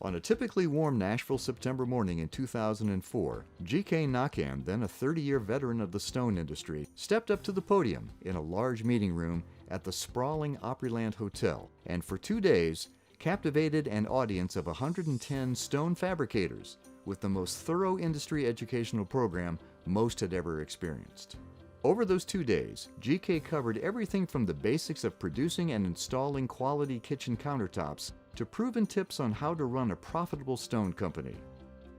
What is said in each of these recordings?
On a typically warm Nashville September morning in 2004, G.K. Naquin, then a 30-year veteran of the stone industry, stepped up to the podium in a large meeting room at the sprawling Opryland Hotel, and for 2 days captivated an audience of 110 stone fabricators with the most thorough industry educational program most had ever experienced. Over those 2 days, G.K. covered everything from the basics of producing and installing quality kitchen countertops to proven tips on how to run a profitable stone company.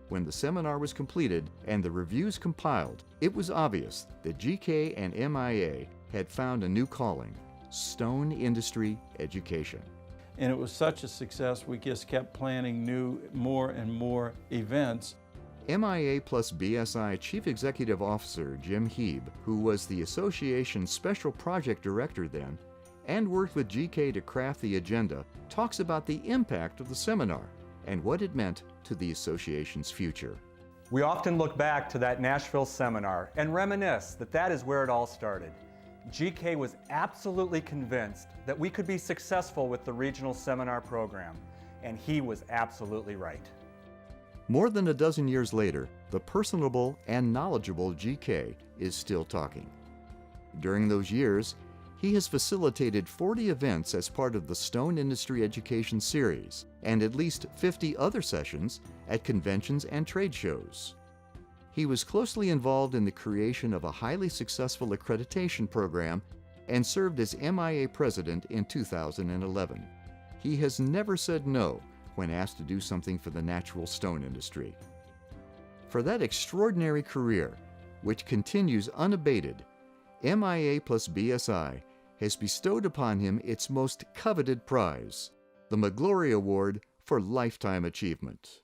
When the seminar was completed and the reviews compiled, it was obvious that G.K. and MIA had found a new calling: stone industry education. And it was such a success, we just kept planning more and more events. MIA plus BSI Chief Executive Officer Jim Heeb, who was the association's special project director then, and worked with GK to craft the agenda, talks about the impact of the seminar and what it meant to the association's future. We often look back to that Nashville seminar and reminisce that that is where it all started. GK was absolutely convinced that we could be successful with the regional seminar program, and he was absolutely right. More than a dozen years later, the personable and knowledgeable GK is still talking. During those years, he has facilitated 40 events as part of the Stone Industry Education Series and at least 50 other sessions at conventions and trade shows. He was closely involved in the creation of a highly successful accreditation program and served as MIA president in 2011. He has never said no when asked to do something for the natural stone industry. For that extraordinary career, which continues unabated, MIA plus BSI has bestowed upon him its most coveted prize, the Migliore Award for Lifetime Achievement.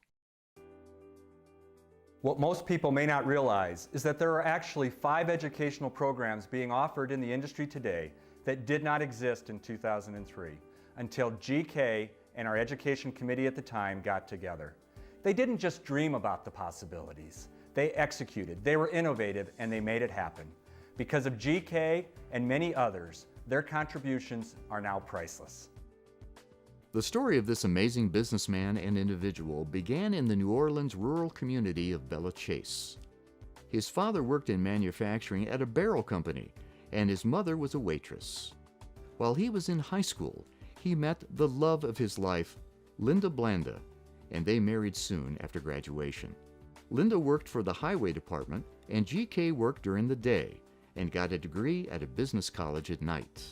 What most people may not realize is that there are actually 5 educational programs being offered in the industry today that did not exist in 2003 until GK and our education committee at the time got together. They didn't just dream about the possibilities. They executed, they were innovative, and they made it happen. Because of GK and many others, their contributions are now priceless. The story of this amazing businessman and individual began in the New Orleans rural community of Bella Chase. His father worked in manufacturing at a barrel company, and his mother was a waitress. While he was in high school, he met the love of his life, Linda Blanda, and they married soon after graduation. Linda worked for the highway department, and GK worked during the day and got a degree at a business college at night.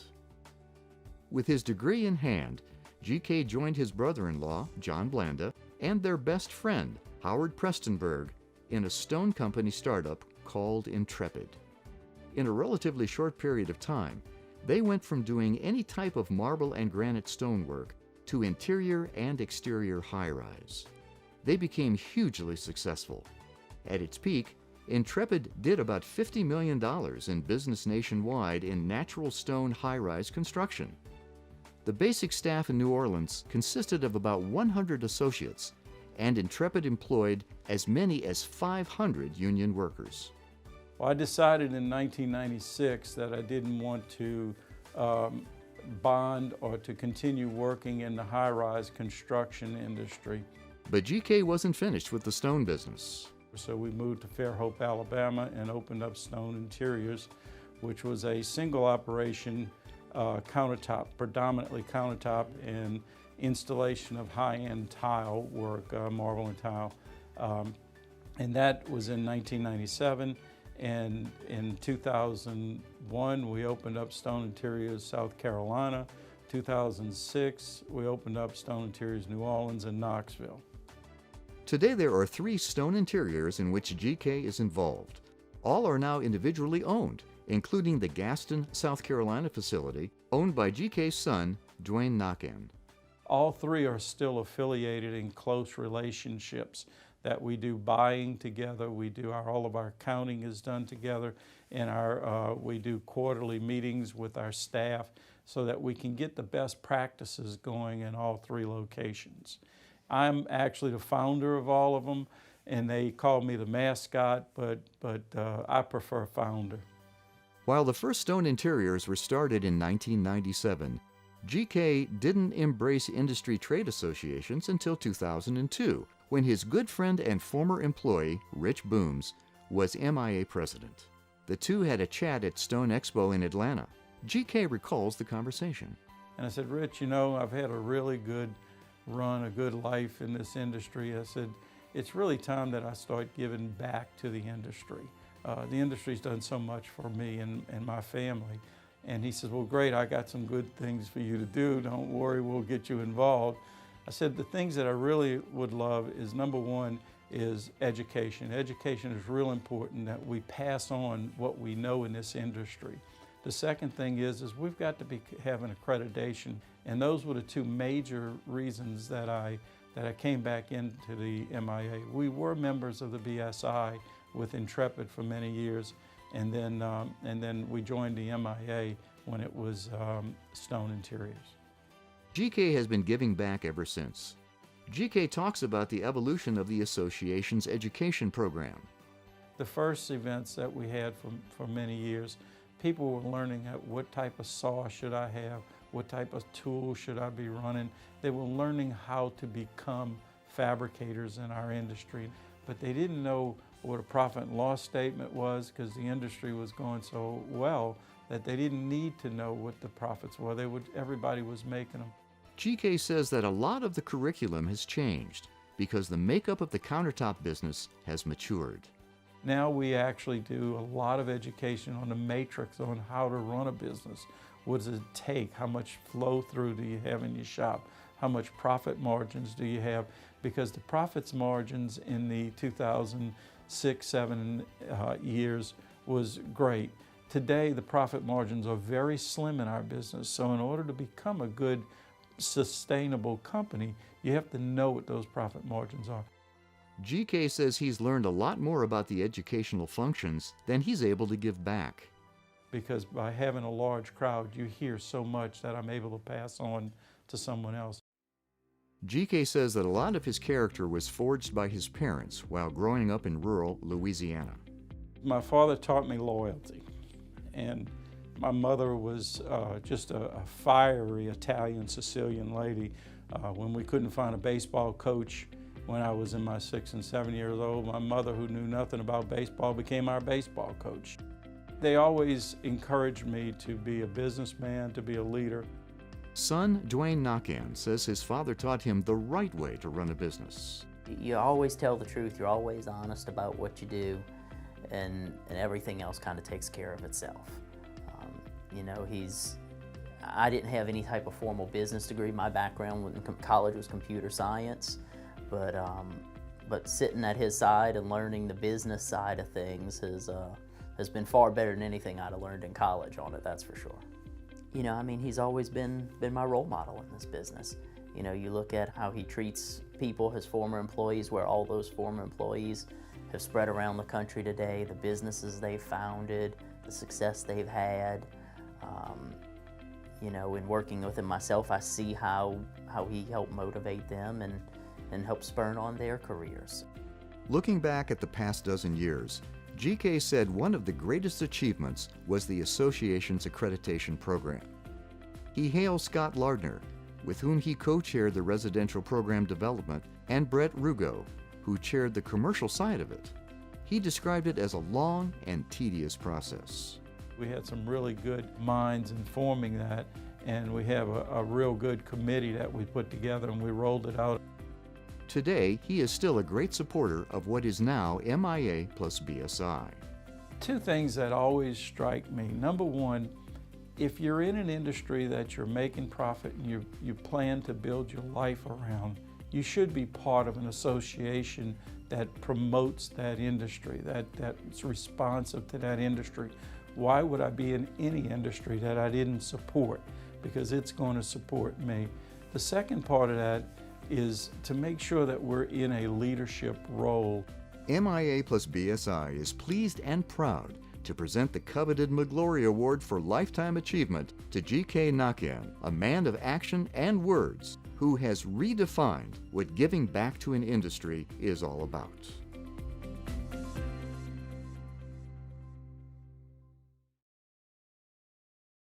With his degree in hand, GK joined his brother-in-law, John Blanda, and their best friend, Howard Prestonberg, in a stone company startup called Intrepid. In a relatively short period of time, they went from doing any type of marble and granite stonework to interior and exterior high-rise. They became hugely successful. At its peak, Intrepid did about $50 million in business nationwide in natural stone high-rise construction. The basic staff in New Orleans consisted of about 100 associates, and Intrepid employed as many as 500 union workers. Well, I decided in 1996 that I didn't want to bond or to continue working in the high-rise construction industry. But GK wasn't finished with the stone business. So we moved to Fairhope, Alabama, and opened up Stone Interiors, which was a single operation countertop, predominantly countertop, and installation of high-end tile work, marble and tile. And that was in 1997. And in 2001, we opened up Stone Interiors South Carolina. 2006, we opened up Stone Interiors New Orleans and Knoxville. Today there are 3 stone interiors in which GK is involved. All are now individually owned, including the Gaston, South Carolina facility, owned by GK's son, Dwayne Naquin. All 3 are still affiliated in close relationships that we do buying together, all of our accounting is done together, and we do quarterly meetings with our staff so that we can get the best practices going in all 3 locations. I'm actually the founder of all of them, and they call me the mascot, but I prefer founder. While the first stone interiors were started in 1997, GK didn't embrace industry trade associations until 2002, when his good friend and former employee, Rich Booms, was MIA president. The two had a chat at Stone Expo in Atlanta. GK recalls the conversation. And I said, Rich, you know, I've had a really good run, a good life in this industry. I said, it's really time that I start giving back to the industry. The industry's done so much for me and my family. And he says, well, great, I got some good things for you to do. Don't worry, we'll get you involved. I said, the things that I really would love is, number one, is education. Education is real important, that we pass on what we know in this industry. The second thing is we've got to have an accreditation. And those were the two major reasons that I came back into the MIA. We were members of the BSI with Intrepid for many years, and then we joined the MIA when it was Stone Interiors. GK has been giving back ever since. GK talks about the evolution of the association's education program. The first events that we had for many years, people were learning what type of saw should I have, what type of tool should I be running. They were learning how to become fabricators in our industry, but they didn't know what a profit and loss statement was, because the industry was going so well that they didn't need to know what the profits were. Everybody was making them. GK says that a lot of the curriculum has changed because the makeup of the countertop business has matured. Now we actually do a lot of education on the matrix on how to run a business. What does it take? How much flow through do you have in your shop? How much profit margins do you have? Because the profits margins in the 2006-07 years was great. Today the profit margins are very slim in our business. So in order to become a good, sustainable company, you have to know what those profit margins are. GK says he's learned a lot more about the educational functions than he's able to give back. Because by having a large crowd, you hear so much that I'm able to pass on to someone else. GK says that a lot of his character was forged by his parents while growing up in rural Louisiana. My father taught me loyalty, and my mother was just a fiery Italian Sicilian lady. When we couldn't find a baseball coach when I was in my 6 and 7 years old, my mother, who knew nothing about baseball, became our baseball coach. They always encouraged me to be a businessman, to be a leader. Son Dwayne Naquin says his father taught him the right way to run a business. You always tell the truth, you're always honest about what you do, and everything else kind of takes care of itself. You know, I didn't have any type of formal business degree. My background in college was computer science, but sitting at his side and learning the business side of things has been far better than anything I'd have learned in college on it, that's for sure. You know, I mean, he's always been my role model in this business. You know, you look at how he treats people, his former employees, where all those former employees have spread around the country today, the businesses they've founded, the success they've had. You know, in working with him myself, I see how he helped motivate them and help spur on their careers. Looking back at the past dozen years, GK said one of the greatest achievements was the association's accreditation program. He hails Scott Lardner, with whom he co-chaired the residential program development, and Brett Rugo, who chaired the commercial side of it. He described it as a long and tedious process. We had some really good minds in forming that, and we have a real good committee that we put together, and we rolled it out. Today, he is still a great supporter of what is now MIA plus BSI. Two things that always strike me. Number one, if you're in an industry that you're making profit and you plan to build your life around, you should be part of an association that promotes that industry, that's responsive to that industry. Why would I be in any industry that I didn't support? Because it's going to support me. The second part of that is to make sure that we're in a leadership role. MIA plus BSI is pleased and proud to present the coveted Migliore Award for Lifetime Achievement to GK Naquin, a man of action and words who has redefined what giving back to an industry is all about.